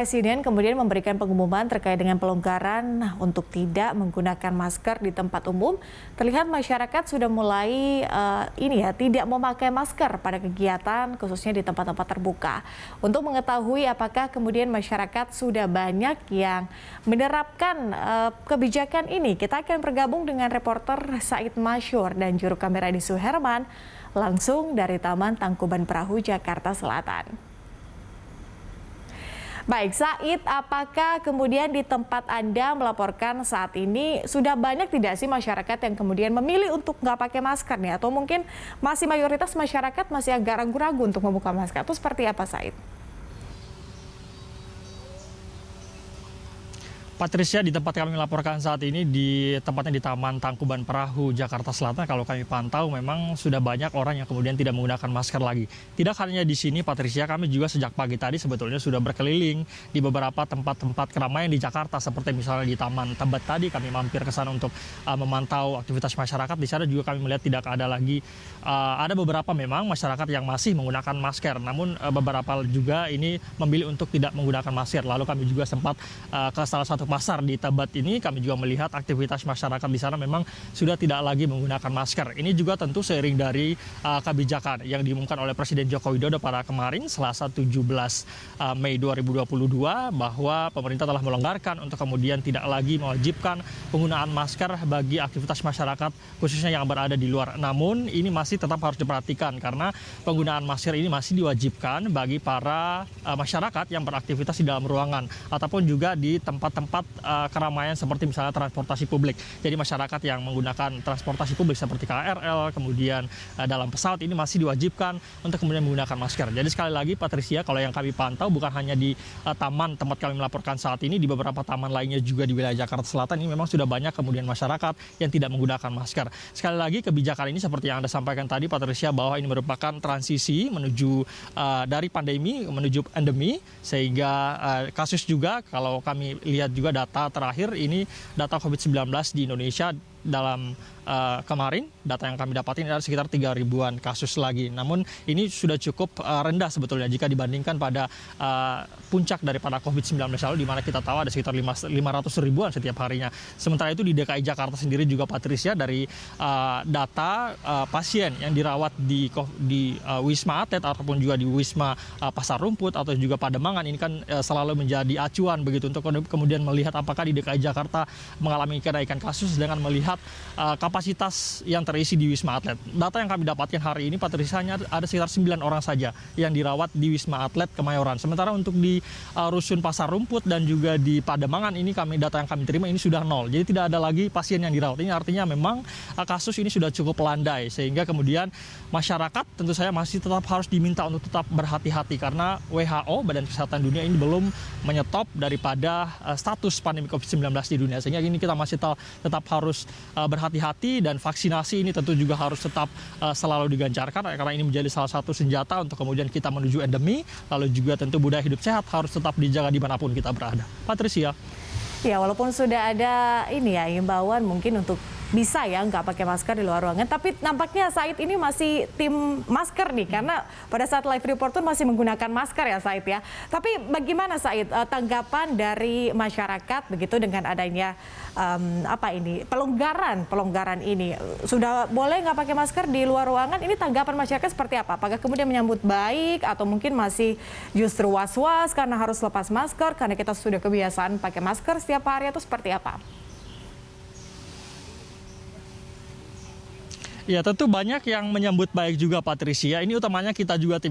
Presiden kemudian memberikan pengumuman terkait dengan pelonggaran untuk tidak menggunakan masker di tempat umum. Terlihat masyarakat sudah mulai tidak memakai masker pada kegiatan khususnya di tempat-tempat terbuka. Untuk mengetahui apakah kemudian masyarakat sudah banyak yang menerapkan kebijakan ini, kita akan bergabung dengan reporter Said Masyur dan juru kamera Edi Suherman langsung dari Taman Tangkuban Perahu, Jakarta Selatan. Baik, Said, apakah kemudian di tempat Anda melaporkan saat ini sudah banyak tidak sih masyarakat yang kemudian memilih untuk nggak pakai masker nih? Atau mungkin masih mayoritas masyarakat masih agak ragu-ragu untuk membuka masker? Itu seperti apa, Said? Patricia, di tempat kami melaporkan saat ini tempatnya di Taman Tangkuban Perahu, Jakarta Selatan. Kalau kami pantau memang sudah banyak orang yang kemudian tidak menggunakan masker lagi. Tidak hanya di sini, Patricia, kami juga sejak pagi tadi sebetulnya sudah berkeliling di beberapa tempat-tempat keramaian di Jakarta, seperti misalnya di Taman Tebet tadi kami mampir ke sana untuk memantau aktivitas masyarakat. Di sana juga kami melihat tidak ada lagi, ada beberapa memang masyarakat yang masih menggunakan masker, namun beberapa juga ini memilih untuk tidak menggunakan masker. Lalu kami juga sempat ke salah satu pasar di Tebet ini, kami juga melihat aktivitas masyarakat di sana memang sudah tidak lagi menggunakan masker. Ini juga tentu seiring dari kebijakan yang diumumkan oleh Presiden Joko Widodo pada kemarin Selasa 17 Mei 2022 bahwa pemerintah telah melonggarkan untuk kemudian tidak lagi mewajibkan penggunaan masker bagi aktivitas masyarakat khususnya yang berada di luar. Namun ini masih tetap harus diperhatikan karena penggunaan masker ini masih diwajibkan bagi para masyarakat yang beraktivitas di dalam ruangan ataupun juga di tempat-tempat keramaian seperti misalnya transportasi publik. Jadi masyarakat yang menggunakan transportasi publik seperti KRL, kemudian dalam pesawat ini masih diwajibkan untuk kemudian menggunakan masker. Jadi sekali lagi Patricia, kalau yang kami pantau bukan hanya di taman tempat kami melaporkan saat ini, di beberapa taman lainnya juga di wilayah Jakarta Selatan ini memang sudah banyak kemudian masyarakat yang tidak menggunakan masker. Sekali lagi kebijakan ini seperti yang Anda sampaikan tadi, Patricia, bahwa ini merupakan transisi menuju dari pandemi menuju endemi, sehingga kasus juga kalau kami lihat juga data terakhir ini data COVID-19 di Indonesia dalam kemarin data yang kami dapatin ada sekitar 3.000-an kasus lagi. Namun ini sudah cukup rendah sebetulnya jika dibandingkan pada puncak daripada COVID-19 lalu, di mana kita tahu ada sekitar 500 ribuan setiap harinya. Sementara itu di DKI Jakarta sendiri juga, Patricia, dari data pasien yang dirawat di Wisma Atlet ataupun juga di Wisma Pasar Rumput atau juga Pademangan, ini kan selalu menjadi acuan begitu untuk kemudian melihat apakah di DKI Jakarta mengalami kenaikan kasus dengan melihat kapasitas yang terisi di Wisma Atlet. Data yang kami dapatkan hari ini, Patricia, ada sekitar 9 orang saja yang dirawat di Wisma Atlet Kemayoran. Sementara untuk di Rusun Pasar Rumput dan juga di Pademangan ini data yang kami terima ini sudah 0. Jadi tidak ada lagi pasien yang dirawat. Ini artinya memang kasus ini sudah cukup landai, sehingga kemudian masyarakat tentu saja masih tetap harus diminta untuk tetap berhati-hati karena WHO, Badan Kesehatan Dunia, ini belum menyetop daripada status pandemi COVID-19 di dunia. Sehingga ini kita masih tetap harus berhati-hati, dan vaksinasi ini tentu juga harus tetap selalu digencarkan karena ini menjadi salah satu senjata untuk kemudian kita menuju endemi. Lalu juga tentu budaya hidup sehat harus tetap dijaga dimanapun kita berada. Patricia. Ya, walaupun sudah ada himbauan mungkin untuk bisa ya nggak pakai masker di luar ruangan, tapi nampaknya Said ini masih tim masker nih, karena pada saat live report pun masih menggunakan masker ya Said ya. Tapi bagaimana Said tanggapan dari masyarakat begitu dengan adanya pelonggaran ini? Sudah boleh nggak pakai masker di luar ruangan, ini tanggapan masyarakat seperti apa? Apakah kemudian menyambut baik atau mungkin masih justru was-was karena harus lepas masker karena kita sudah kebiasaan pakai masker setiap hari, atau seperti apa? Ya, tentu banyak yang menyambut baik juga, Patricia. Ini utamanya kita juga tim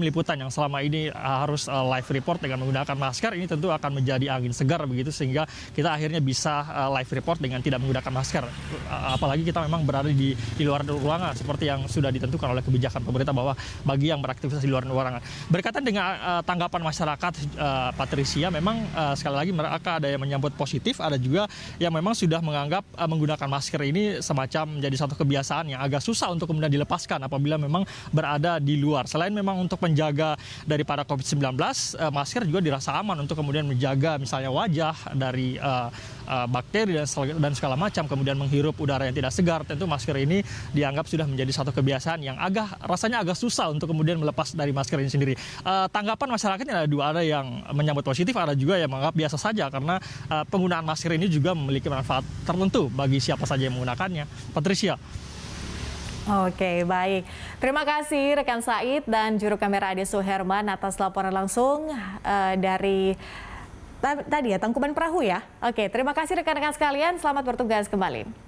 liputan yang selama ini harus live report dengan menggunakan masker. Ini tentu akan menjadi angin segar begitu, sehingga kita akhirnya bisa live report dengan tidak menggunakan masker. Apalagi kita memang berada di luar ruangan seperti yang sudah ditentukan oleh kebijakan pemerintah bahwa bagi yang beraktivitas di luar ruangan. Berkaitan dengan tanggapan masyarakat, Patricia, memang sekali lagi mereka ada yang menyambut positif, ada juga yang memang sudah menganggap menggunakan masker ini semacam menjadi satu kebiasaan yang agak susah untuk kemudian dilepaskan apabila memang berada di luar. Selain memang untuk menjaga daripada COVID-19, masker juga dirasa aman untuk kemudian menjaga misalnya wajah dari bakteri dan segala macam, kemudian menghirup udara yang tidak segar, tentu masker ini dianggap sudah menjadi satu kebiasaan yang rasanya agak susah untuk kemudian melepas dari masker ini sendiri. Tanggapan masyarakatnya ada dua, ada yang menyambut positif, ada juga yang menganggap biasa saja karena penggunaan masker ini juga memiliki manfaat tertentu bagi siapa saja yang menggunakannya. Patricia. Oke, baik. Terima kasih rekan Said dan juru kamera Ade Suherman atas laporan langsung dari tadi ya Tangkuban Perahu ya. Oke, terima kasih rekan-rekan sekalian. Selamat bertugas kembali.